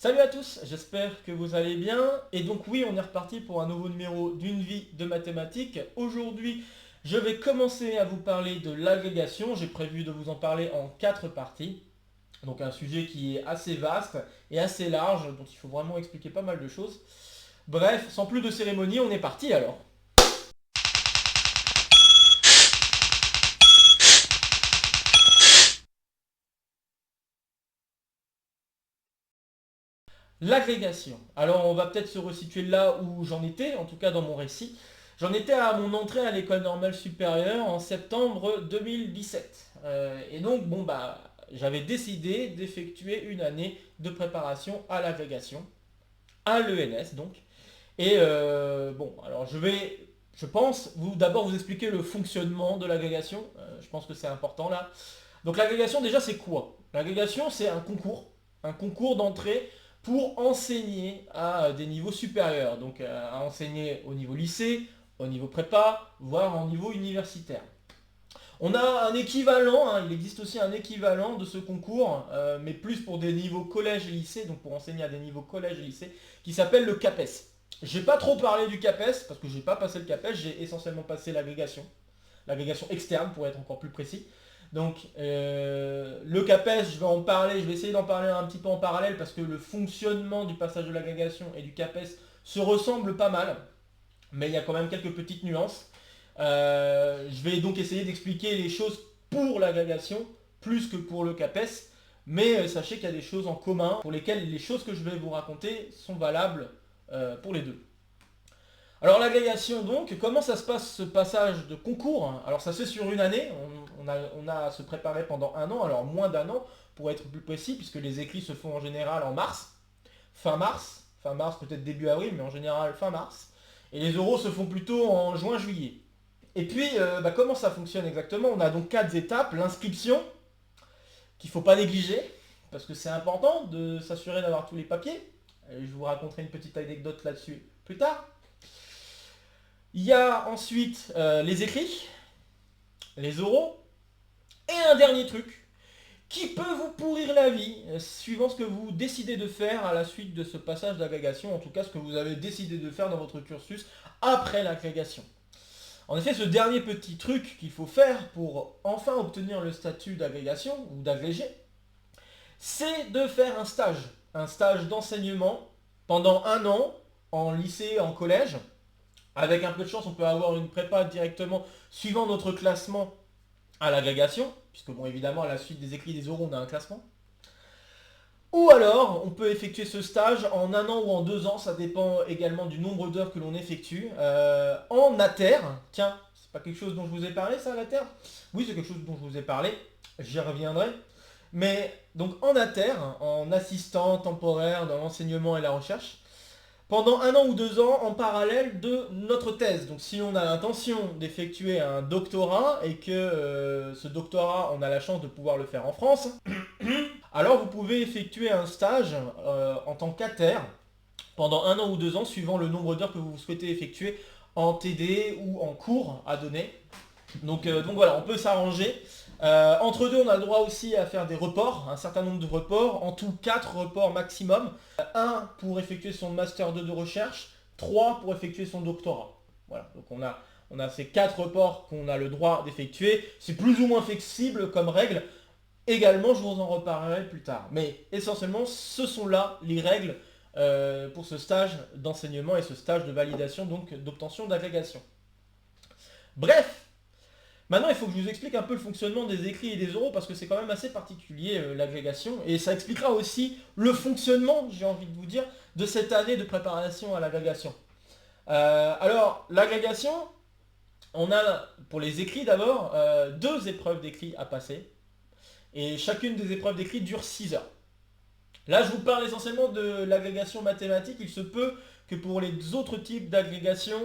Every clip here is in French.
Salut à tous, j'espère que vous allez bien. Et donc oui, on est reparti pour un nouveau numéro d'une vie de mathématiques. Aujourd'hui, je vais commencer à vous parler de l'agrégation. J'ai prévu de vous en parler en 4 parties. Donc un sujet qui est assez vaste et assez large, dont il faut vraiment expliquer pas mal de choses. Bref, sans plus de cérémonie, on est parti alors. L'agrégation. Alors on va peut-être se resituer là où j'en étais, en tout cas dans mon récit. J'en étais à mon entrée à l'école normale supérieure en septembre 2017. Et donc j'avais décidé d'effectuer une année de préparation à l'agrégation, à l'ENS donc. Et alors je pense, d'abord vous expliquer le fonctionnement de l'agrégation. Je pense que c'est important là. Donc l'agrégation déjà c'est quoi? L'agrégation c'est un concours d'entrée pour enseigner à des niveaux supérieurs, donc à enseigner au niveau lycée, au niveau prépa, voire au niveau universitaire. On a un équivalent, hein, il existe aussi un équivalent de ce concours, mais plus pour des niveaux collège et lycée, donc pour enseigner à des niveaux collège et lycée, qui s'appelle le CAPES. J'ai pas trop parlé du CAPES, parce que j'ai pas passé le CAPES, j'ai essentiellement passé l'agrégation externe pour être encore plus précis. Donc le CAPES, je vais en parler, je vais essayer d'en parler un petit peu en parallèle parce que le fonctionnement du passage de l'agrégation et du CAPES se ressemble pas mal, mais il y a quand même quelques petites nuances. Je vais donc essayer d'expliquer les choses pour l'agrégation plus que pour le CAPES, mais sachez qu'il y a des choses en commun pour lesquelles les choses que je vais vous raconter sont valables pour les deux. Alors l'agrégation donc, comment ça se passe ce passage de concours? Alors ça se fait sur une année, on a à se préparer pendant un an, alors moins d'un an pour être plus précis, puisque les écrits se font en général en mars, fin mars peut-être début avril, mais en général fin mars, et les oraux se font plutôt en juin-juillet. Et puis comment ça fonctionne exactement? On a donc 4 étapes, l'inscription, qu'il ne faut pas négliger, parce que c'est important de s'assurer d'avoir tous les papiers. Je vous raconterai une petite anecdote là-dessus plus tard. Il y a ensuite les écrits, les oraux, et un dernier truc qui peut vous pourrir la vie, suivant ce que vous décidez de faire à la suite de ce passage d'agrégation, en tout cas ce que vous avez décidé de faire dans votre cursus après l'agrégation. En effet, ce dernier petit truc qu'il faut faire pour enfin obtenir le statut d'agrégation ou d'agrégé, c'est de faire un stage d'enseignement pendant un an en lycée, en collège. Avec un peu de chance, on peut avoir une prépa directement suivant notre classement à l'agrégation, puisque bon évidemment à la suite des écrits des oraux on a un classement. Ou alors on peut effectuer ce stage en un an ou en 2 ans, ça dépend également du nombre d'heures que l'on effectue, en ATER. Tiens, c'est pas quelque chose dont je vous ai parlé ça, l'ATER? Oui, c'est quelque chose dont je vous ai parlé, j'y reviendrai. Mais donc en ATER, en assistant temporaire dans l'enseignement et la recherche, pendant un an ou 2 ans en parallèle de notre thèse. Donc si on a l'intention d'effectuer un doctorat et que ce doctorat, on a la chance de pouvoir le faire en France, alors vous pouvez effectuer un stage en tant qu'ATER pendant un an ou 2 ans suivant le nombre d'heures que vous souhaitez effectuer en TD ou en cours à donner. Donc voilà, on peut s'arranger. Entre deux, on a le droit aussi à faire des reports, un certain nombre de reports, en tout 4 reports maximum. Un pour effectuer son master 2 de recherche, 3 pour effectuer son doctorat. Voilà, donc on a ces 4 reports qu'on a le droit d'effectuer. C'est plus ou moins flexible comme règle. Également, je vous en reparlerai plus tard. Mais essentiellement, ce sont là les règles pour ce stage d'enseignement et ce stage de validation, donc d'obtention d'agrégation. Bref, maintenant, il faut que je vous explique un peu le fonctionnement des écrits et des oraux parce que c'est quand même assez particulier l'agrégation et ça expliquera aussi le fonctionnement, j'ai envie de vous dire, de cette année de préparation à l'agrégation. Alors, l'agrégation, on a pour les écrits d'abord 2 épreuves d'écrit à passer et chacune des épreuves d'écrit dure 6 heures. Là, je vous parle essentiellement de l'agrégation mathématique. Il se peut que pour les autres types d'agrégation,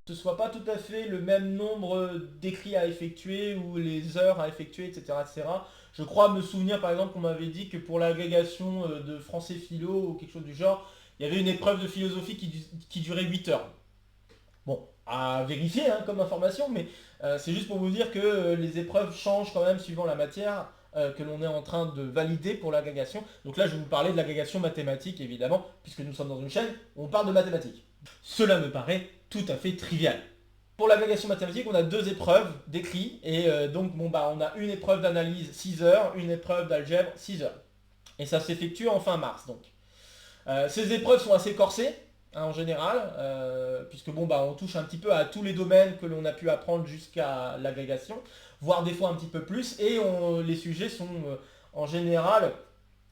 ce ne soit pas tout à fait le même nombre d'écrits à effectuer ou les heures à effectuer, etc., etc. Je crois me souvenir par exemple qu'on m'avait dit que pour l'agrégation de français philo ou quelque chose du genre, il y avait une épreuve de philosophie qui durait 8 heures. Bon, à vérifier hein, comme information, mais c'est juste pour vous dire que les épreuves changent quand même suivant la matière que l'on est en train de valider pour l'agrégation. Donc là, je vais vous parler de l'agrégation mathématique, évidemment, puisque nous sommes dans une chaîne où on parle de mathématiques. Cela me paraît tout à fait trivial. Pour l'agrégation mathématique, on a 2 épreuves d'écrit, et donc on a une épreuve d'analyse 6 heures, une épreuve d'algèbre 6 heures. Et ça s'effectue en fin mars, donc. Ces épreuves sont assez corsées, hein, en général, puisque on touche un petit peu à tous les domaines que l'on a pu apprendre jusqu'à l'agrégation, voire des fois un petit peu plus, et les sujets sont en général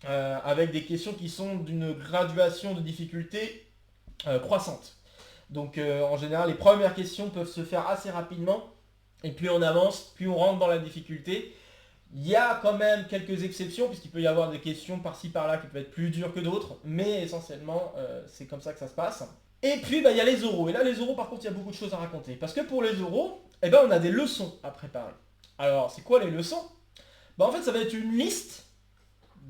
avec des questions qui sont d'une graduation de difficulté croissante. Donc en général, les premières questions peuvent se faire assez rapidement, et plus on avance, plus on rentre dans la difficulté. Il y a quand même quelques exceptions, puisqu'il peut y avoir des questions par-ci par-là qui peuvent être plus dures que d'autres, mais essentiellement, c'est comme ça que ça se passe. Et puis, il y a les oraux. Et là, les oraux, par contre, il y a beaucoup de choses à raconter. Parce que pour les oraux, on a des leçons à préparer. Alors, c'est quoi les leçons? En fait, ça va être une liste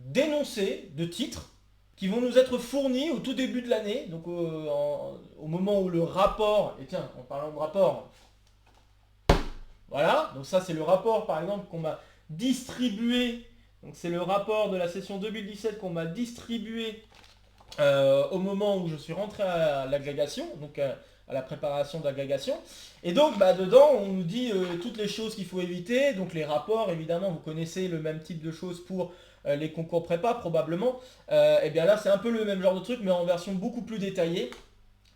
d'énoncés, de titres, qui vont nous être fournis au tout début de l'année, donc au moment où le rapport, et tiens, en parlant de rapport, voilà, donc ça c'est le rapport par exemple qu'on m'a distribué, donc c'est le rapport de la session 2017 qu'on m'a distribué au moment où je suis rentré à l'agrégation, donc à la préparation d'agrégation. Et donc dedans on nous dit toutes les choses qu'il faut éviter, donc les rapports évidemment vous connaissez le même type de choses pour les concours prépa probablement. Et bien là c'est un peu le même genre de truc mais en version beaucoup plus détaillée.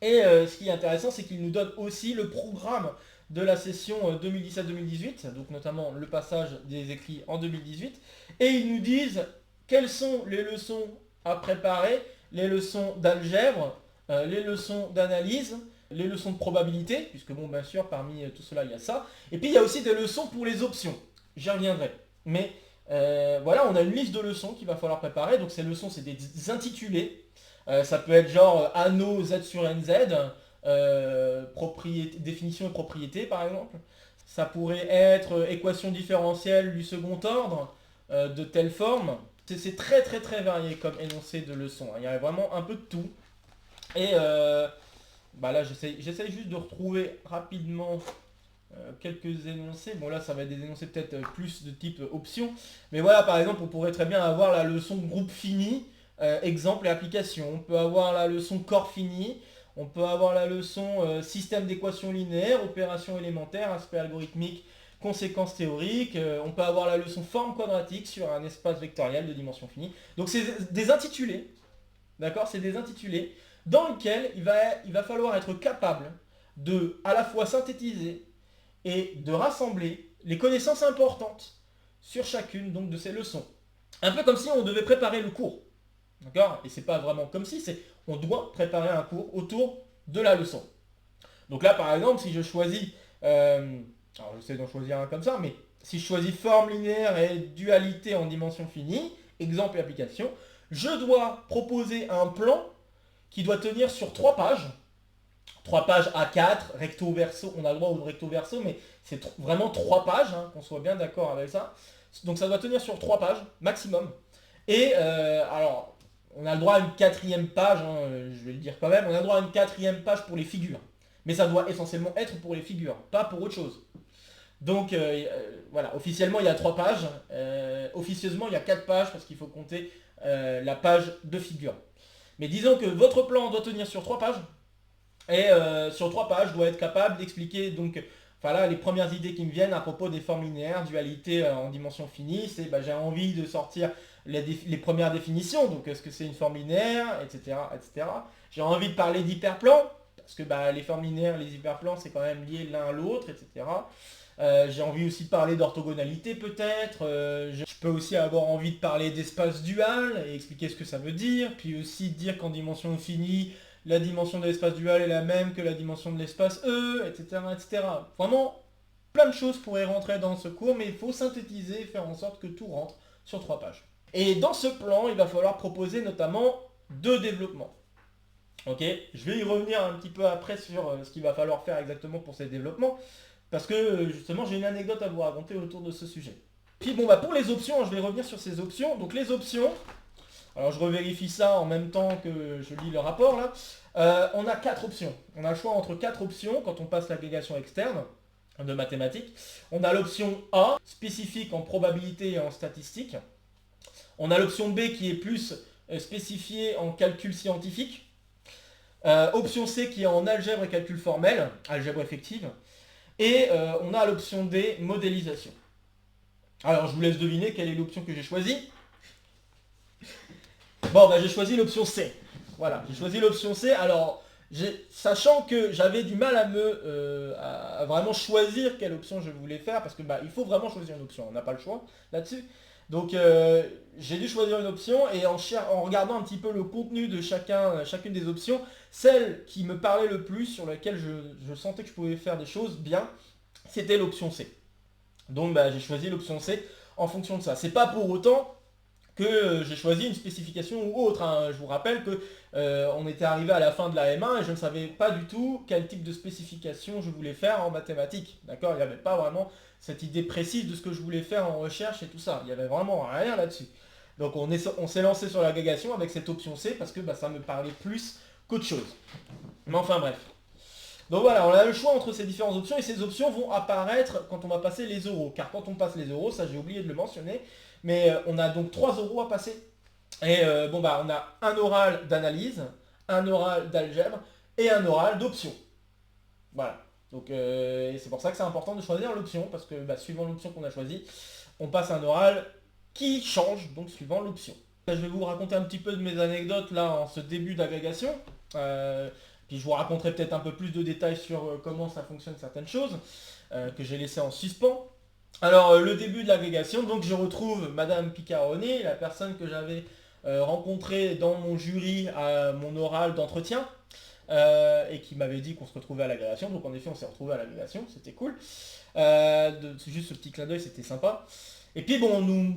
Et ce qui est intéressant c'est qu'il nous donne aussi le programme de la session 2017-2018, donc notamment le passage des écrits en 2018, et ils nous disent quelles sont les leçons à préparer, les leçons d'algèbre, les leçons d'analyse, les leçons de probabilité, puisque bien sûr parmi tout cela il y a ça, et puis il y a aussi des leçons pour les options, j'y reviendrai, mais voilà, on a une liste de leçons qu'il va falloir préparer, donc ces leçons c'est des intitulés, ça peut être genre anneau Z sur NZ, définition et propriété par exemple. Ça pourrait être équation différentielle du second ordre de telle forme. C'est très très très varié comme énoncé de leçon. Il y a vraiment un peu de tout. Et là j'essaye juste de retrouver rapidement quelques énoncés. Bon là ça va être des énoncés peut-être plus de type option. Mais voilà par exemple on pourrait très bien avoir la leçon groupe fini, exemple et application. On peut avoir la leçon corps fini. On peut avoir la leçon système d'équations linéaires, opérations élémentaires, aspect algorithmique, conséquences théoriques. On peut avoir la leçon forme quadratique sur un espace vectoriel de dimension finie. Donc c'est des intitulés, d'accord? C'est des intitulés dans lesquels il va falloir être capable de à la fois synthétiser et de rassembler les connaissances importantes sur chacune donc, de ces leçons. Un peu comme si on devait préparer le cours. D'accord? Et c'est pas vraiment comme si, c'est on doit préparer un cours autour de la leçon. Donc là par exemple si je choisis, alors j'essaie d'en choisir un comme ça, mais si je choisis forme linéaire et dualité en dimension finie, exemple et application, je dois proposer un plan qui doit tenir sur 3 pages. 3 pages A4, recto verso, on a le droit au recto verso, mais c'est vraiment 3 pages, hein, qu'on soit bien d'accord avec ça. Donc ça doit tenir sur 3 pages maximum. Et alors, on a le droit à une 4e page, hein, je vais le dire quand même, on a le droit à une 4e page pour les figures. Mais ça doit essentiellement être pour les figures, pas pour autre chose. Donc voilà, officiellement il y a 3 pages, officieusement il y a 4 pages parce qu'il faut compter la page de figure. Mais disons que votre plan doit tenir sur 3 pages, et sur 3 pages doit être capable d'expliquer donc les premières idées qui me viennent à propos des formes linéaires, dualité en dimension finie, c'est j'ai envie de sortir les premières définitions, donc est-ce que c'est une forme linéaire, etc. etc. J'ai envie de parler d'hyperplans, parce que les formes linéaires, les hyperplans, c'est quand même lié l'un à l'autre, etc. J'ai envie aussi de parler d'orthogonalité peut-être, je peux aussi avoir envie de parler d'espace dual et expliquer ce que ça veut dire, puis aussi dire qu'en dimension finie, la dimension de l'espace dual est la même que la dimension de l'espace E, etc., etc. Vraiment, plein de choses pourraient rentrer dans ce cours, mais il faut synthétiser et faire en sorte que tout rentre sur 3 pages. Et dans ce plan, il va falloir proposer notamment 2 développements. Ok, je vais y revenir un petit peu après sur ce qu'il va falloir faire exactement pour ces développements, parce que justement j'ai une anecdote à vous raconter autour de ce sujet. Puis pour les options, je vais revenir sur ces options. Donc les options, alors je revérifie ça en même temps que je lis le rapport là. On a 4 options. On a le choix entre 4 options quand on passe l'agrégation externe. de mathématiques. On a l'option A, spécifique en probabilité et en statistique. On a l'option B qui est plus spécifiée en calcul scientifique. Option C qui est en algèbre et calcul formel, algèbre effective. Et on a l'option D, modélisation. Alors je vous laisse deviner quelle est l'option que j'ai choisie. Bon, bah, j'ai choisi l'option C. Voilà, j'ai choisi l'option C. Alors, sachant que j'avais du mal à vraiment choisir quelle option je voulais faire, parce que bah, il faut vraiment choisir une option, on n'a pas le choix là-dessus. Donc j'ai dû choisir une option et en regardant un petit peu le contenu de chacune des options, celle qui me parlait le plus, sur laquelle je sentais que je pouvais faire des choses bien, c'était l'option C. Donc bah, j'ai choisi l'option C en fonction de ça. C'est pas pour autant que j'ai choisi une spécification ou autre, hein. Je vous rappelle que on était arrivé à la fin de la M1 et je ne savais pas du tout quel type de spécification je voulais faire en mathématiques. D'accord, il n'y avait pas vraiment cette idée précise de ce que je voulais faire en recherche et tout ça. Il n'y avait vraiment rien là-dessus. Donc on s'est lancé sur l'agrégation avec cette option C parce que bah, ça me parlait plus qu'autre chose. Mais enfin bref. Donc voilà, on a le choix entre ces différentes options et ces options vont apparaître quand on va passer les oraux. Car quand on passe les oraux, ça j'ai oublié de le mentionner, mais on a donc 3 oraux à passer. Et bon bah on a un oral d'analyse, un oral d'algèbre et un oral d'option. Voilà. Donc c'est pour ça que c'est important de choisir l'option, parce que bah, suivant l'option qu'on a choisie, on passe un oral qui change, donc suivant l'option. Je vais vous raconter un petit peu de mes anecdotes là en ce début d'agrégation. Puis je vous raconterai peut-être un peu plus de détails sur comment ça fonctionne certaines choses que j'ai laissées en suspens. Alors le début de l'agrégation, donc je retrouve Madame Picaroni, la personne que j'avais rencontrée dans mon jury à mon oral d'entretien, et qui m'avait dit qu'on se retrouvait à l'agrégation. Donc en effet on s'est retrouvé à l'agrégation, c'était cool. Juste ce petit clin d'œil, c'était sympa. Et puis bon, on nous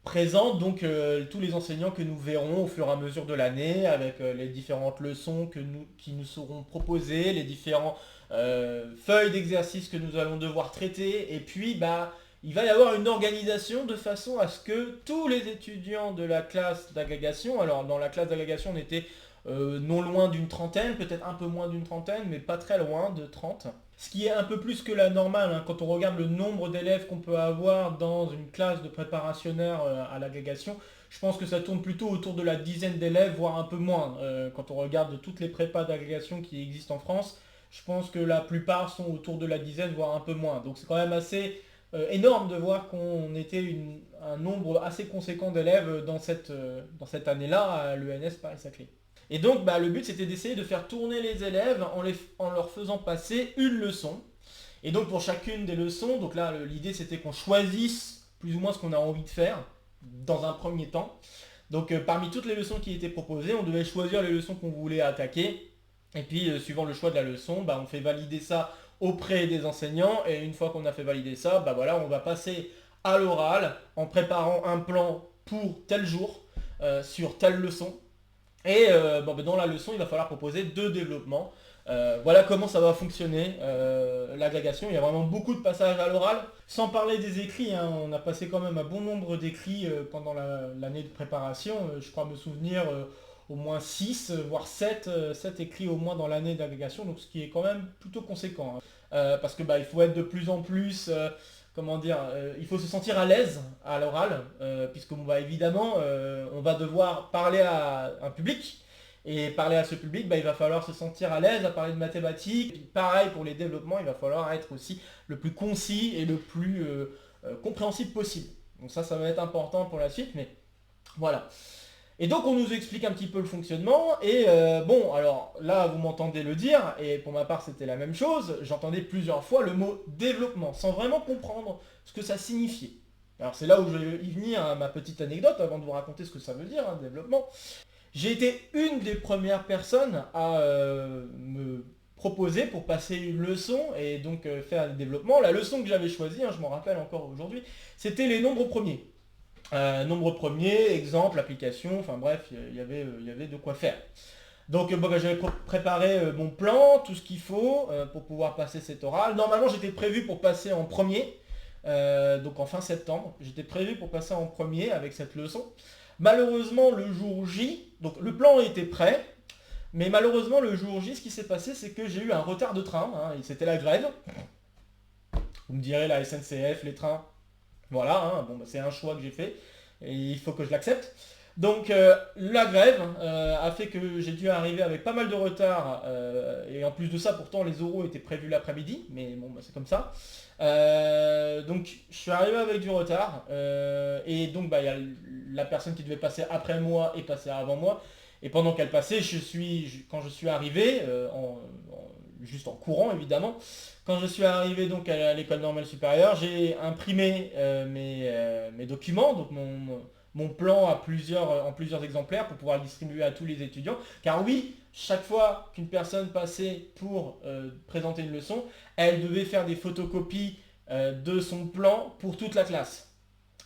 présente donc tous les enseignants que nous verrons au fur et à mesure de l'année, avec les différentes leçons qui nous seront proposées, les différents feuilles d'exercices que nous allons devoir traiter, et puis bah il va y avoir une organisation de façon à ce que tous les étudiants de la classe d'agrégation, alors dans la classe d'agrégation on était non loin d'une trentaine, peut-être un peu moins d'une trentaine, mais pas très loin de 30. Ce qui est un peu plus que la normale, hein, quand on regarde le nombre d'élèves qu'on peut avoir dans une classe de préparationnaire à l'agrégation, je pense que ça tourne plutôt autour de la dizaine d'élèves, voire un peu moins. Quand on regarde toutes les prépas d'agrégation qui existent en France, je pense que la plupart sont autour de la dizaine, voire un peu moins. Donc c'est quand même assez énorme de voir qu'on était un nombre assez conséquent d'élèves dans cette année-là à l'ENS Paris-Saclay. Et donc bah, le but c'était d'essayer de faire tourner les élèves en leur faisant passer une leçon. Et donc pour chacune des leçons, donc là l'idée c'était qu'on choisisse plus ou moins ce qu'on a envie de faire dans un premier temps. Donc parmi toutes les leçons qui étaient proposées, on devait choisir les leçons qu'on voulait attaquer. Et puis suivant le choix de la leçon, bah, on fait valider ça auprès des enseignants. Et une fois qu'on a fait valider ça, bah, voilà, on va passer à l'oral en préparant un plan pour tel jour sur telle leçon. Et dans la leçon, il va falloir proposer 2 développements. Voilà comment ça va fonctionner, l'agrégation. Il y a vraiment beaucoup de passages à l'oral. Sans parler des écrits, hein, on a passé quand même un bon nombre d'écrits pendant l'année de préparation. Je crois me souvenir au moins 6, voire 7 écrits au moins dans l'année d'agrégation, donc ce qui est quand même plutôt conséquent. Hein. Parce que il faut être de plus en plus... il faut se sentir à l'aise à l'oral, puisque évidemment, on va devoir parler à un public, et parler à ce public, il va falloir se sentir à l'aise à parler de mathématiques. Et pareil pour les développements, il va falloir être aussi le plus concis et le plus compréhensible possible. Donc ça va être important pour la suite, mais voilà. Et donc on nous explique un petit peu le fonctionnement, et alors là vous m'entendez le dire, et pour ma part c'était la même chose, j'entendais plusieurs fois le mot développement, sans vraiment comprendre ce que ça signifiait. Alors c'est là où je vais y venir à ma petite anecdote, avant de vous raconter ce que ça veut dire, développement. J'ai été une des premières personnes à me proposer pour passer une leçon, et donc faire un développement. La leçon que j'avais choisie, je m'en rappelle encore aujourd'hui, c'était les nombres premiers. Nombre premier, exemple, application, enfin bref, il y avait de quoi faire. Donc j'avais préparé mon plan, tout ce qu'il faut pour pouvoir passer cet oral. Normalement j'étais prévu pour passer en premier, donc en fin septembre, j'étais prévu pour passer en premier avec cette leçon. Malheureusement le jour J, donc le plan était prêt, mais malheureusement le jour J, ce qui s'est passé c'est que j'ai eu un retard de train, et c'était la grève. Vous me direz la SNCF, les trains, voilà, hein, bon, bah, c'est un choix que j'ai fait et il faut que je l'accepte. Donc la grève a fait que j'ai dû arriver avec pas mal de retard et en plus de ça pourtant les oraux étaient prévus l'après-midi, mais bon bah, c'est comme ça. Donc je suis arrivé avec du retard et donc bah, il y a la personne qui devait passer après moi et passer avant moi. Et pendant qu'elle passait, quand je suis arrivé, juste en courant évidemment, quand je suis arrivé donc à l'école normale supérieure, j'ai imprimé mes documents, donc mon plan en plusieurs exemplaires pour pouvoir le distribuer à tous les étudiants. Car oui, chaque fois qu'une personne passait pour présenter une leçon, elle devait faire des photocopies de son plan pour toute la classe.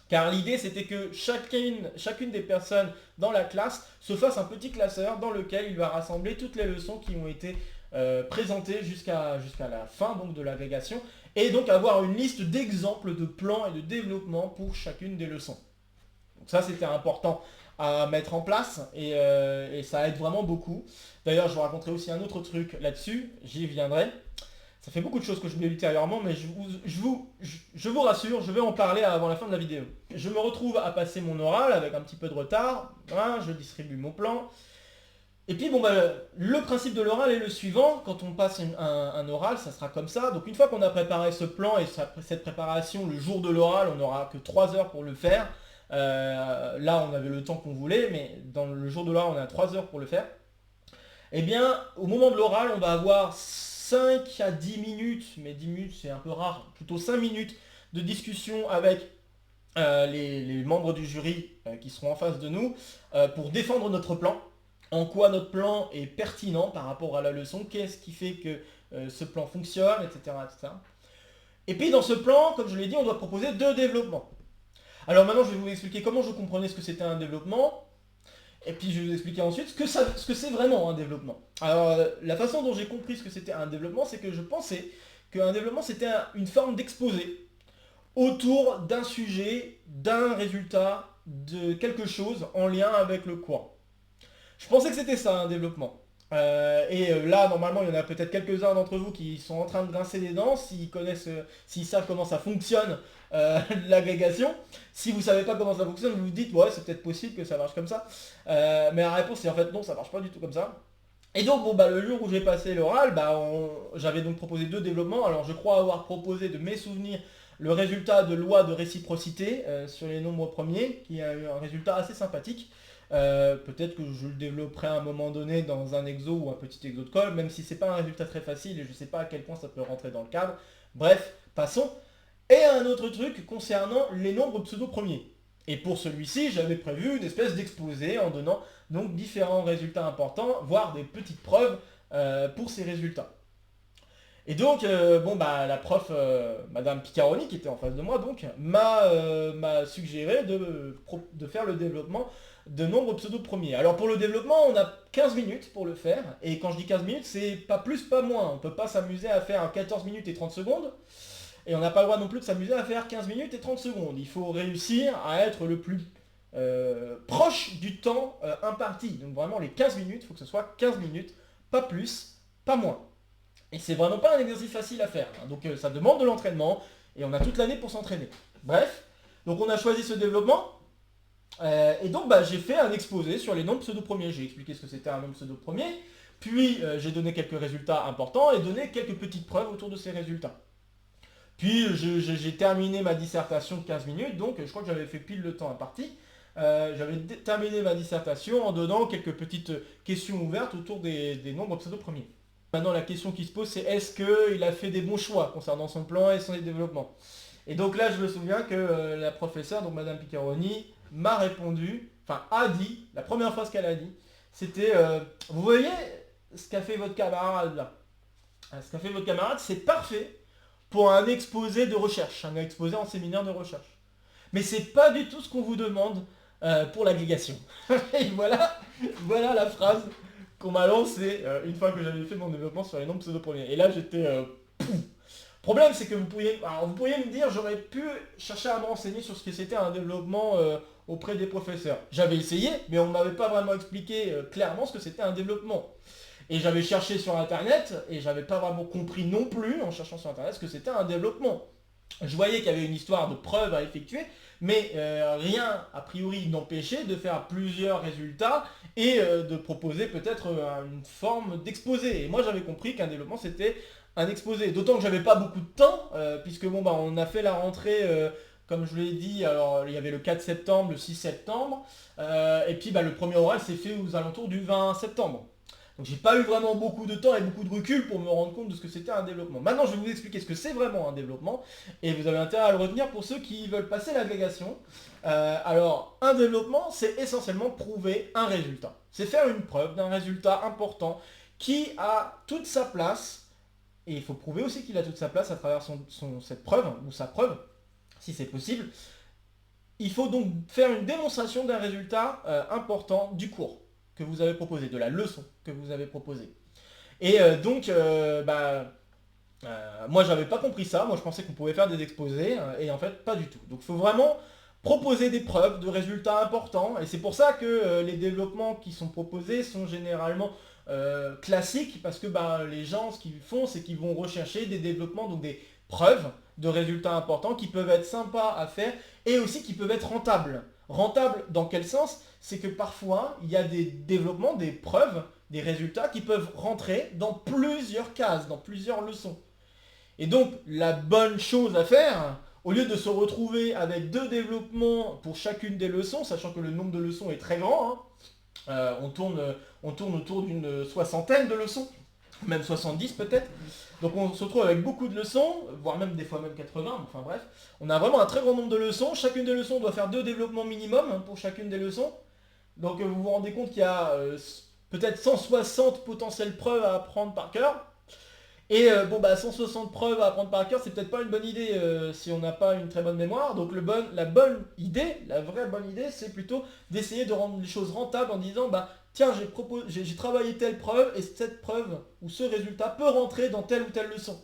Car l'idée c'était que chacune des personnes dans la classe se fasse un petit classeur dans lequel il va rassembler toutes les leçons qui ont été présentées jusqu'à la fin donc, de l'agrégation et donc avoir une liste d'exemples de plans et de développement pour chacune des leçons. Donc ça c'était important à mettre en place et ça aide vraiment beaucoup. D'ailleurs je vous raconterai aussi un autre truc là-dessus, j'y viendrai. Ça fait beaucoup de choses que je voulais ultérieurement, mais je vous rassure, je vais en parler avant la fin de la vidéo. Je me retrouve à passer mon oral avec un petit peu de retard, hein, je distribue mon plan. Et puis bon bah, le principe de l'oral est le suivant, quand on passe un oral, ça sera comme ça. Donc une fois qu'on a préparé ce plan et cette préparation, le jour de l'oral, on n'aura que 3 heures pour le faire. Là on avait le temps qu'on voulait, mais dans le jour de l'oral on a 3 heures pour le faire. Et bien au moment de l'oral, on va avoir 5 à 10 minutes, mais 10 minutes c'est un peu rare, plutôt 5 minutes de discussion avec les membres du jury qui seront en face de nous pour défendre notre plan, en quoi notre plan est pertinent par rapport à la leçon, qu'est-ce qui fait que ce plan fonctionne, etc., etc. Et puis dans ce plan, comme je l'ai dit, on doit proposer 2 développements. Alors maintenant je vais vous expliquer comment je comprenais ce que c'était un développement. Et puis je vais vous expliquer ensuite ce que c'est vraiment un développement. Alors la façon dont j'ai compris ce que c'était un développement, c'est que je pensais qu'un développement c'était une forme d'exposé autour d'un sujet, d'un résultat, de quelque chose en lien avec le cours. Je pensais que c'était ça un développement. Là, normalement, il y en a peut-être quelques-uns d'entre vous qui sont en train de grincer des dents, s'ils savent comment ça fonctionne, l'agrégation. Si vous ne savez pas comment ça fonctionne, vous vous dites, ouais, c'est peut-être possible que ça marche comme ça. Mais la réponse est en fait non, ça marche pas du tout comme ça. Et donc, bon, bah, le jour où j'ai passé l'oral, bah, j'avais donc proposé 2 développements. Alors, je crois avoir proposé de mes souvenirs le résultat de loi de réciprocité sur les nombres premiers, qui a eu un résultat assez sympathique. Peut-être que je le développerai à un moment donné dans un exo ou un petit exo de colle, même si c'est pas un résultat très facile et je ne sais pas à quel point ça peut rentrer dans le cadre. Bref, passons. Et un autre truc concernant les nombres pseudo-premiers. Et pour celui-ci, j'avais prévu une espèce d'exposé en donnant donc différents résultats importants, voire des petites preuves pour ces résultats. Et donc, bon bah la prof, Madame Piccaroni, qui était en face de moi, donc, m'a suggéré de faire le développement de nombres pseudo-premiers. Alors pour le développement, on a 15 minutes pour le faire, et quand je dis 15 minutes, c'est pas plus, pas moins. On peut pas s'amuser à faire 14 minutes et 30 secondes, et on n'a pas le droit non plus de s'amuser à faire 15 minutes et 30 secondes. Il faut réussir à être le plus proche du temps imparti. Donc vraiment les 15 minutes, il faut que ce soit 15 minutes, pas plus, pas moins. Et c'est vraiment pas un exercice facile à faire. Hein. Donc ça demande de l'entraînement, et on a toute l'année pour s'entraîner. Bref, donc on a choisi ce développement, et donc bah, j'ai fait un exposé sur les nombres pseudo-premiers. J'ai expliqué ce que c'était un nombre pseudo-premier, puis j'ai donné quelques résultats importants et donné quelques petites preuves autour de ces résultats. Puis j'ai terminé ma dissertation de 15 minutes, donc je crois que j'avais fait pile le temps imparti. J'avais terminé ma dissertation en donnant quelques petites questions ouvertes autour des nombres pseudo-premiers. Maintenant la question qui se pose c'est est-ce qu'il a fait des bons choix concernant son plan et son développement. Et donc là je me souviens que la professeure, donc Madame Piccaroni, m'a répondu, enfin a dit, la première phrase qu'elle a dit, c'était vous voyez ce qu'a fait votre camarade là. Ce qu'a fait votre camarade c'est parfait pour un exposé de recherche, un exposé en séminaire de recherche. Mais c'est pas du tout ce qu'on vous demande pour l'agrégation. Et voilà la phrase qu'on m'a lancée une fois que j'avais fait mon développement sur les nombres pseudo-premiers. Et là j'étais Problème c'est que vous pourriez me dire j'aurais pu chercher à me renseigner sur ce que c'était un développement auprès des professeurs. J'avais essayé, mais on ne m'avait pas vraiment expliqué clairement ce que c'était un développement. Et j'avais cherché sur internet, et j'avais pas vraiment compris non plus, en cherchant sur internet, ce que c'était un développement. Je voyais qu'il y avait une histoire de preuve à effectuer, mais rien a priori n'empêchait de faire plusieurs résultats et de proposer peut-être une forme d'exposé. Et moi j'avais compris qu'un développement c'était un exposé. D'autant que j'avais pas beaucoup de temps, puisque bon bah on a fait la rentrée, comme je vous l'ai dit, alors il y avait le 4 septembre, le 6 septembre, et puis bah, le premier oral s'est fait aux alentours du 20 septembre. Donc j'ai pas eu vraiment beaucoup de temps et beaucoup de recul pour me rendre compte de ce que c'était un développement. Maintenant je vais vous expliquer ce que c'est vraiment un développement et vous avez intérêt à le retenir pour ceux qui veulent passer l'agrégation. Alors un développement c'est essentiellement prouver un résultat. C'est faire une preuve d'un résultat important qui a toute sa place et il faut prouver aussi qu'il a toute sa place à travers cette preuve ou sa preuve si c'est possible. Il faut donc faire une démonstration d'un résultat important du cours que vous avez proposé, de la leçon que vous avez proposée. Et moi j'avais pas compris ça, moi je pensais qu'on pouvait faire des exposés, et en fait pas du tout. Donc il faut vraiment proposer des preuves de résultats importants, et c'est pour ça que les développements qui sont proposés sont généralement classiques, parce que les gens ce qu'ils font c'est qu'ils vont rechercher des développements, donc des preuves de résultats importants qui peuvent être sympas à faire, et aussi qui peuvent être rentables. Rentables dans quel sens? C'est que parfois, il y a des développements, des preuves, des résultats qui peuvent rentrer dans plusieurs cases, dans plusieurs leçons. Et donc, la bonne chose à faire, au lieu de se retrouver avec 2 développements pour chacune des leçons, sachant que le nombre de leçons est très grand, on tourne autour d'une soixantaine de leçons, même 70 peut-être. Donc on se retrouve avec beaucoup de leçons, voire même des fois même 80, enfin bref. On a vraiment un très grand nombre de leçons. Chacune des leçons doit faire 2 développements minimum pour chacune des leçons. Donc vous vous rendez compte qu'il y a peut-être 160 potentielles preuves à apprendre par cœur. Et 160 preuves à apprendre par cœur, c'est peut-être pas une bonne idée si on n'a pas une très bonne mémoire. Donc la bonne idée, la vraie bonne idée, c'est plutôt d'essayer de rendre les choses rentables en disant tiens, j'ai travaillé telle preuve et cette preuve ou ce résultat peut rentrer dans telle ou telle leçon.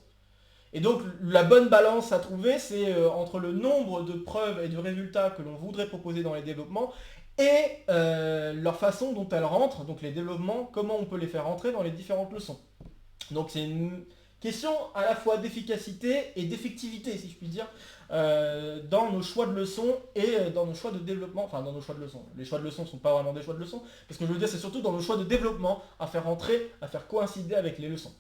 Et donc la bonne balance à trouver, c'est entre le nombre de preuves et de résultats que l'on voudrait proposer dans les développements et leur façon dont elles rentrent, donc les développements, comment on peut les faire rentrer dans les différentes leçons. Donc c'est une question à la fois d'efficacité et d'effectivité, si je puis dire, dans nos choix de leçons et dans nos choix de développement, enfin dans nos choix de leçons. Les choix de leçons ne sont pas vraiment des choix de leçons, parce que je veux dire c'est surtout dans nos choix de développement, à faire rentrer, à faire coïncider avec les leçons.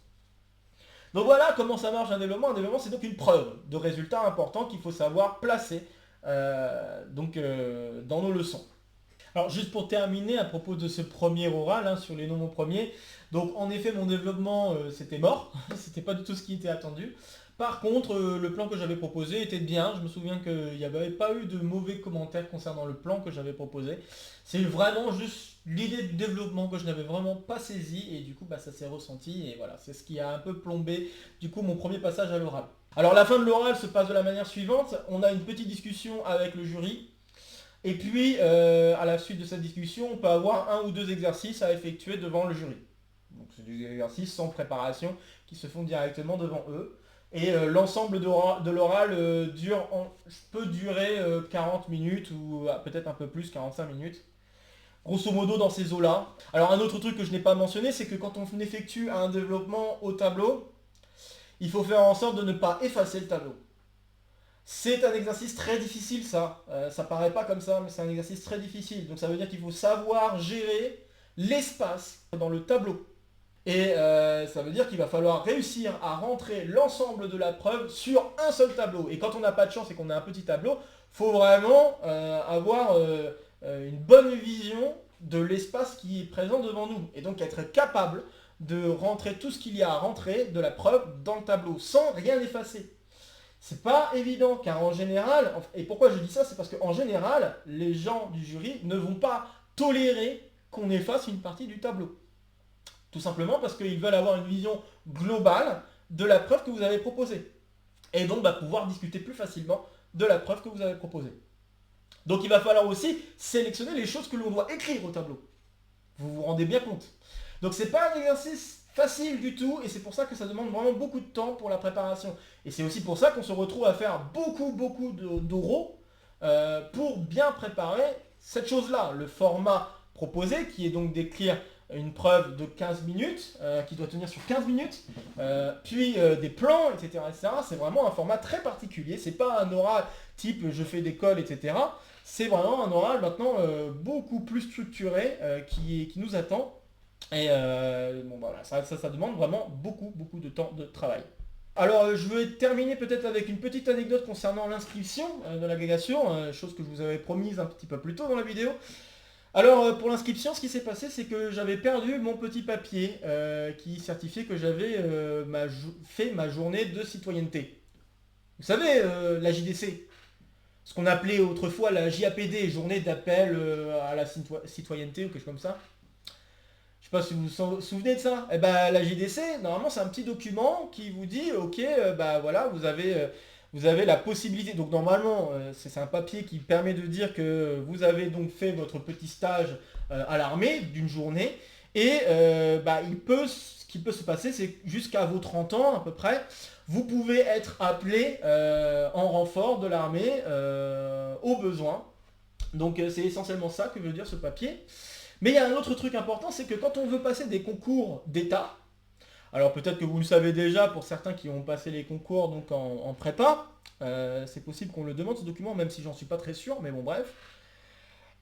Donc voilà comment ça marche un développement. Un développement c'est donc une preuve de résultats importants qu'il faut savoir placer dans nos leçons. Alors juste pour terminer à propos de ce premier oral sur les nombres premiers, donc en effet mon développement c'était mort, c'était pas du tout ce qui était attendu. Par contre le plan que j'avais proposé était bien, je me souviens qu'il n'y avait pas eu de mauvais commentaires concernant le plan que j'avais proposé. C'est vraiment juste l'idée de développement que je n'avais vraiment pas saisi et du coup ça s'est ressenti et voilà, c'est ce qui a un peu plombé du coup mon premier passage à l'oral. Alors la fin de l'oral se passe de la manière suivante, on a une petite discussion avec le jury. Et puis, à la suite de cette discussion, on peut avoir 1 ou 2 exercices à effectuer devant le jury. Donc c'est des exercices sans préparation qui se font directement devant eux. Et l'ensemble de l'oral peut durer 40 minutes ou peut-être un peu plus, 45 minutes. Grosso modo dans ces eaux-là. Alors un autre truc que je n'ai pas mentionné, c'est que quand on effectue un développement au tableau, il faut faire en sorte de ne pas effacer le tableau. C'est un exercice très difficile ça, ça paraît pas comme ça, mais c'est un exercice très difficile. Donc ça veut dire qu'il faut savoir gérer l'espace dans le tableau. Et ça veut dire qu'il va falloir réussir à rentrer l'ensemble de la preuve sur un seul tableau. Et quand on n'a pas de chance et qu'on a un petit tableau, il faut vraiment avoir une bonne vision de l'espace qui est présent devant nous. Et donc être capable de rentrer tout ce qu'il y a à rentrer de la preuve dans le tableau, sans rien effacer. C'est pas évident, car en général, et pourquoi je dis ça, c'est parce qu'en général, les gens du jury ne vont pas tolérer qu'on efface une partie du tableau. Tout simplement parce qu'ils veulent avoir une vision globale de la preuve que vous avez proposée. Et donc pouvoir discuter plus facilement de la preuve que vous avez proposée. Donc il va falloir aussi sélectionner les choses que l'on doit écrire au tableau. Vous vous rendez bien compte. Donc c'est pas un exercice facile du tout et c'est pour ça que ça demande vraiment beaucoup de temps pour la préparation. Et c'est aussi pour ça qu'on se retrouve à faire beaucoup d'oraux pour bien préparer cette chose-là. Le format proposé qui est donc d'écrire une preuve de 15 minutes, qui doit tenir sur 15 minutes, puis des plans, etc., etc. C'est vraiment un format très particulier, c'est pas un oral type je fais des cols, etc. C'est vraiment un oral maintenant beaucoup plus structuré qui nous attend. Et bon, voilà, ça demande vraiment beaucoup, beaucoup de temps de travail. Alors je vais terminer peut-être avec une petite anecdote concernant l'inscription de l'agrégation, chose que je vous avais promise un petit peu plus tôt dans la vidéo. Alors pour l'inscription, ce qui s'est passé, c'est que j'avais perdu mon petit papier qui certifiait que j'avais fait ma journée de citoyenneté. Vous savez, la JDC, ce qu'on appelait autrefois la JAPD, journée d'appel à la citoyenneté ou quelque chose comme ça. Je sais pas si vous vous souvenez de ça. Eh ben, la JDC, normalement, c'est un petit document qui vous dit, ok, bah voilà, vous avez la possibilité. Donc normalement, c'est un papier qui permet de dire que vous avez donc fait votre petit stage à l'armée d'une journée. Et bah, ce qui peut se passer, c'est jusqu'à vos 30 ans à peu près, vous pouvez être appelé en renfort de l'armée au besoin. Donc c'est essentiellement ça que veut dire ce papier. Mais il y a un autre truc important, c'est que quand on veut passer des concours d'État, alors peut-être que vous le savez déjà pour certains qui ont passé les concours donc en prépa, c'est possible qu'on le demande ce document, même si j'en suis pas très sûr, mais bon bref.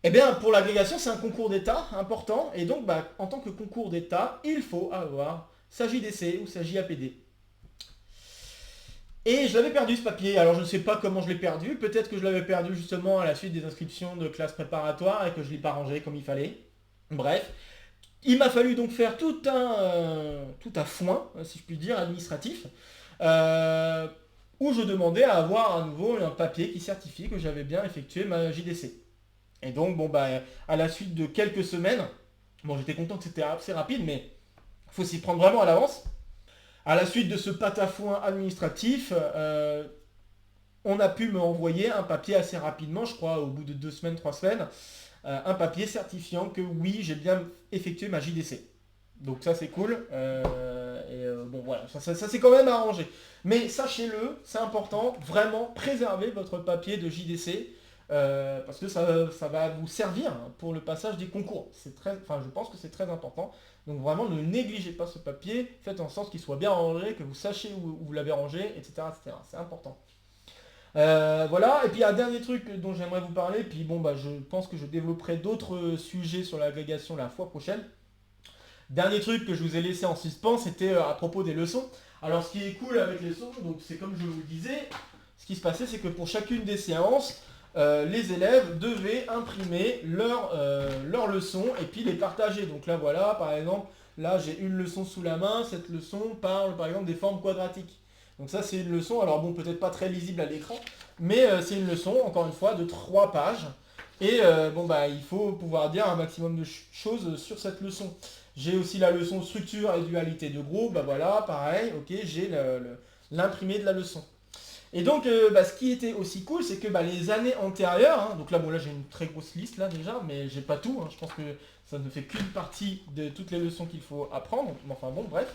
Eh bien pour l'agrégation, c'est un concours d'État important, et donc bah, en tant que concours d'État, il faut avoir sa JDC ou sa JAPD. Et je l'avais perdu ce papier, alors je ne sais pas comment je l'ai perdu, peut-être que je l'avais perdu justement à la suite des inscriptions de classe préparatoire et que je ne l'ai pas rangé comme il fallait. Bref, il m'a fallu donc faire tout un foin, si je puis dire, administratif, où je demandais à avoir à nouveau un papier qui certifie que j'avais bien effectué ma JDC. Et donc, bon, bah, à la suite de quelques semaines, bon, j'étais content que c'était assez rapide, mais il faut s'y prendre vraiment à l'avance. À la suite de ce patafouin administratif, on a pu me envoyer un papier assez rapidement, je crois au bout de 2 semaines, 3 semaines, un papier certifiant que oui, j'ai bien effectué ma JDC. Donc ça c'est cool, bon voilà, ça s'est quand même arrangé. Mais sachez-le, c'est important, vraiment préservez votre papier de JDC, parce que ça va vous servir pour le passage des concours. Je pense que c'est très important. Donc vraiment, ne négligez pas ce papier, faites en sorte qu'il soit bien rangé, que vous sachiez où vous l'avez rangé, etc., etc. C'est important. Voilà, et puis un dernier truc dont j'aimerais vous parler, puis bon bah je pense que je développerai d'autres sujets sur l'agrégation la fois prochaine. Dernier truc que je vous ai laissé en suspens, c'était à propos des leçons. Alors ce qui est cool avec les leçons, donc c'est comme je vous le disais, ce qui se passait c'est que pour chacune des séances, les élèves devaient imprimer leurs leçons et puis les partager. Donc là voilà, par exemple, là j'ai une leçon sous la main, cette leçon parle par exemple des formes quadratiques. Donc ça c'est une leçon, alors bon peut-être pas très lisible à l'écran, mais c'est une leçon, encore une fois, de 3 pages. Et bon bah il faut pouvoir dire un maximum de choses sur cette leçon. J'ai aussi la leçon structure et dualité de groupe, bah voilà, pareil, ok, j'ai l'imprimé de la leçon. Et donc ce qui était aussi cool, c'est que les années antérieures, donc là bon là j'ai une très grosse liste là déjà, mais j'ai pas tout, je pense que ça ne fait qu'une partie de toutes les leçons qu'il faut apprendre, enfin bon bref.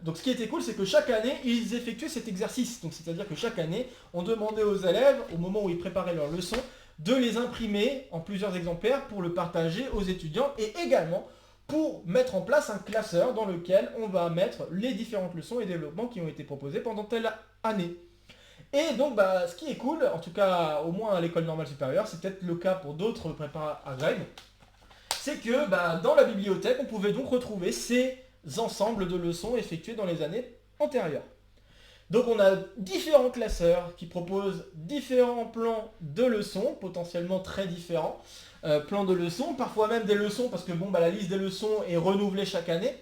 Donc ce qui était cool, c'est que chaque année, ils effectuaient cet exercice. Donc c'est-à-dire que chaque année, on demandait aux élèves, au moment où ils préparaient leurs leçons, de les imprimer en plusieurs exemplaires pour le partager aux étudiants et également pour mettre en place un classeur dans lequel on va mettre les différentes leçons et développements qui ont été proposés pendant telle année. Et donc ce qui est cool, en tout cas au moins à l'école normale supérieure, c'est peut-être le cas pour d'autres prépas agrègues, c'est que dans la bibliothèque, on pouvait donc retrouver ces ensembles de leçons effectuées dans les années antérieures. Donc on a différents classeurs qui proposent différents plans de leçons, potentiellement très différents, plans de leçons, parfois même des leçons, parce que la liste des leçons est renouvelée chaque année,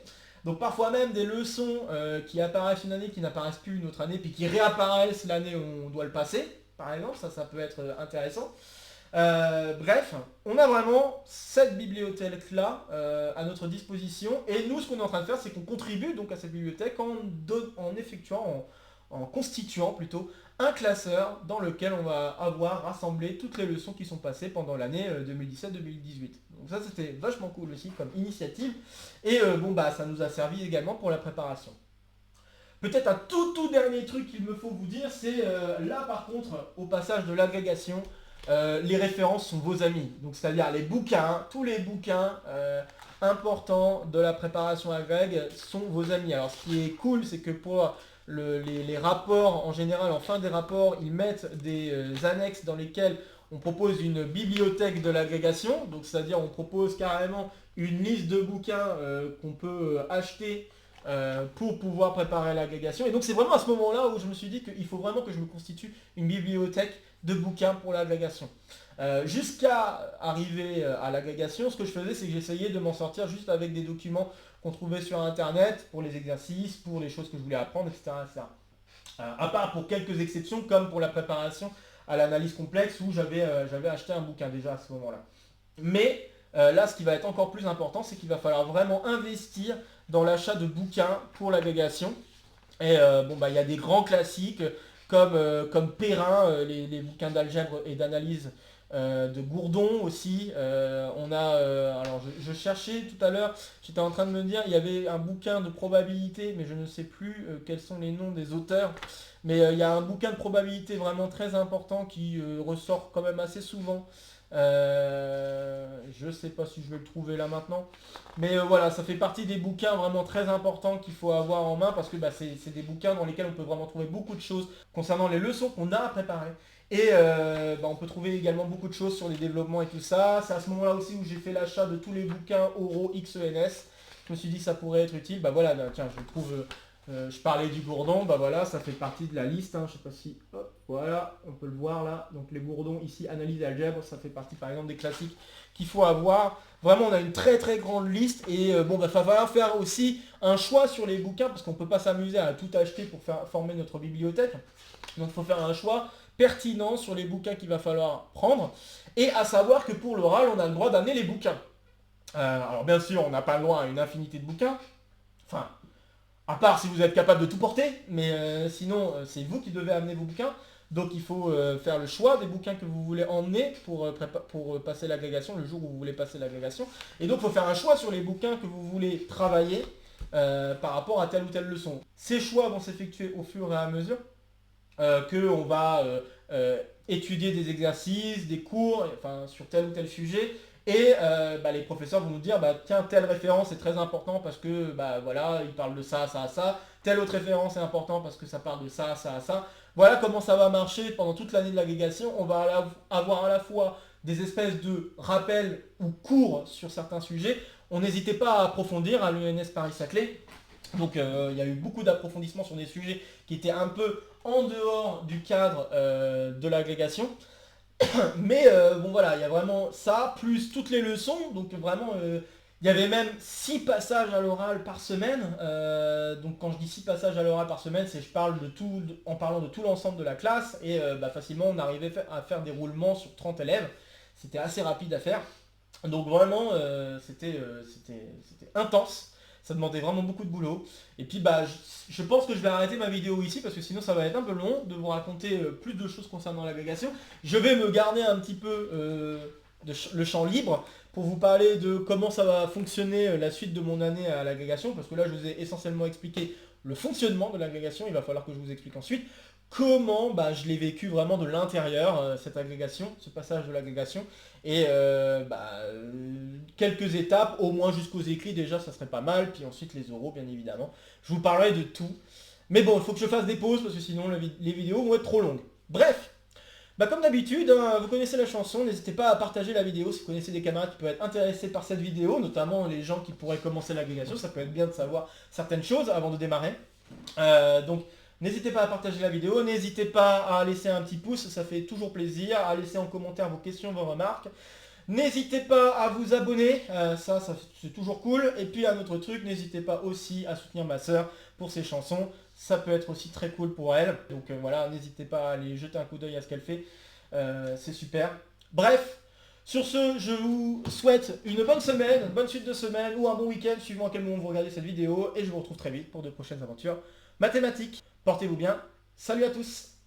donc parfois même des leçons qui apparaissent une année, qui n'apparaissent plus une autre année, puis qui réapparaissent l'année où on doit le passer, par exemple, ça peut être intéressant. Bref, on a vraiment cette bibliothèque-là à notre disposition, et nous ce qu'on est en train de faire, c'est qu'on contribue donc à cette bibliothèque en constituant plutôt un classeur dans lequel on va avoir rassemblé toutes les leçons qui sont passées pendant l'année 2017-2018. Donc ça c'était vachement cool aussi comme initiative, et ça nous a servi également pour la préparation. Peut-être un tout dernier truc qu'il me faut vous dire, c'est là par contre, au passage de l'agrégation, les références sont vos amis. Donc c'est-à-dire les bouquins, tous les bouquins importants de la préparation agrég sont vos amis. Alors ce qui est cool, c'est que pour les rapports, en général, en fin des rapports, ils mettent des annexes dans lesquelles on propose une bibliothèque de l'agrégation. Donc c'est-à-dire on propose carrément une liste de bouquins qu'on peut acheter pour pouvoir préparer l'agrégation. Et donc c'est vraiment à ce moment-là où je me suis dit qu'il faut vraiment que je me constitue une bibliothèque de bouquins pour l'agrégation. Jusqu'à arriver à l'agrégation, ce que je faisais, c'est que j'essayais de m'en sortir juste avec des documents qu'on trouvait sur internet pour les exercices, pour les choses que je voulais apprendre, etc. etc. À part pour quelques exceptions, comme pour la préparation à l'analyse complexe où j'avais acheté un bouquin déjà à ce moment-là. Mais là, ce qui va être encore plus important, c'est qu'il va falloir vraiment investir dans l'achat de bouquins pour l'agrégation. Et il y a des grands classiques comme Perrin, les bouquins d'algèbre et d'analyse de Gourdon aussi. Alors je cherchais tout à l'heure, j'étais en train de me dire, il y avait un bouquin de probabilité, mais je ne sais plus quels sont les noms des auteurs. Mais il y a un bouquin de probabilité vraiment très important qui ressort quand même assez souvent. Je ne sais pas si je vais le trouver là maintenant. Mais voilà, ça fait partie des bouquins vraiment très importants qu'il faut avoir en main parce que c'est des bouquins dans lesquels on peut vraiment trouver beaucoup de choses concernant les leçons qu'on a à préparer. Et on peut trouver également beaucoup de choses sur les développements et tout ça. C'est à ce moment-là aussi où j'ai fait l'achat de tous les bouquins oraux XENS. Je me suis dit que ça pourrait être utile. Voilà, tiens, je trouve... je parlais du Gourdon, voilà, ça fait partie de la liste, je sais pas si, hop, voilà, on peut le voir là, donc les Gourdons ici, analyse d'algèbre, ça fait partie par exemple des classiques qu'il faut avoir. Vraiment, on a une très très grande liste et va falloir faire aussi un choix sur les bouquins parce qu'on ne peut pas s'amuser à tout acheter pour former notre bibliothèque. Donc il faut faire un choix pertinent sur les bouquins qu'il va falloir prendre et à savoir que pour l'oral, on a le droit d'amener les bouquins. Alors bien sûr, on n'a pas le droit à une infinité de bouquins, enfin... À part si vous êtes capable de tout porter, mais sinon c'est vous qui devez amener vos bouquins. Donc il faut faire le choix des bouquins que vous voulez emmener pour passer l'agrégation, le jour où vous voulez passer l'agrégation. Et donc il faut faire un choix sur les bouquins que vous voulez travailler par rapport à telle ou telle leçon. Ces choix vont s'effectuer au fur et à mesure qu'on va étudier des exercices, des cours, sur tel ou tel sujet. Et les professeurs vont nous dire, tiens, telle référence est très important parce que, voilà, il parle de ça, ça, ça. Telle autre référence est importante parce que ça parle de ça, ça, ça. Voilà comment ça va marcher pendant toute l'année de l'agrégation. On va avoir à la fois des espèces de rappels ou cours sur certains sujets. On n'hésitait pas à approfondir à l'ENS Paris-Saclay. Donc il y a eu beaucoup d'approfondissements sur des sujets qui étaient un peu en dehors du cadre de l'agrégation. Mais voilà, il y a vraiment ça, plus toutes les leçons, donc vraiment, il y avait même 6 passages à l'oral par semaine. Donc quand je dis 6 passages à l'oral par semaine, c'est je parle de tout, en parlant de tout l'ensemble de la classe, et facilement on arrivait à faire des roulements sur 30 élèves. C'était assez rapide à faire. Donc vraiment, c'était intense. Ça demandait vraiment beaucoup de boulot. Et puis je pense que je vais arrêter ma vidéo ici parce que sinon ça va être un peu long de vous raconter plus de choses concernant l'agrégation. Je vais me garder un petit peu le champ libre pour vous parler de comment ça va fonctionner la suite de mon année à l'agrégation, parce que là je vous ai essentiellement expliqué le fonctionnement de l'agrégation. Il va falloir que je vous explique ensuite comment je l'ai vécu vraiment de l'intérieur, cette agrégation, ce passage de l'agrégation. Et quelques étapes, au moins jusqu'aux écrits déjà, ça serait pas mal. Puis ensuite les oraux, bien évidemment. Je vous parlerai de tout. Mais bon, il faut que je fasse des pauses parce que sinon les vidéos vont être trop longues. Bref, comme d'habitude, vous connaissez la chanson. N'hésitez pas à partager la vidéo si vous connaissez des camarades qui peuvent être intéressés par cette vidéo, notamment les gens qui pourraient commencer l'agrégation. Ça peut être bien de savoir certaines choses avant de démarrer. Donc, n'hésitez pas à partager la vidéo, n'hésitez pas à laisser un petit pouce, ça fait toujours plaisir, à laisser en commentaire vos questions, vos remarques. N'hésitez pas à vous abonner, ça c'est toujours cool. Et puis un autre truc, n'hésitez pas aussi à soutenir ma soeur pour ses chansons, ça peut être aussi très cool pour elle. Donc voilà, n'hésitez pas à aller jeter un coup d'œil à ce qu'elle fait, c'est super. Bref, sur ce, je vous souhaite une bonne semaine, une bonne suite de semaine ou un bon week-end suivant à quel moment vous regardez cette vidéo. Et je vous retrouve très vite pour de prochaines aventures mathématiques. Portez-vous bien, salut à tous!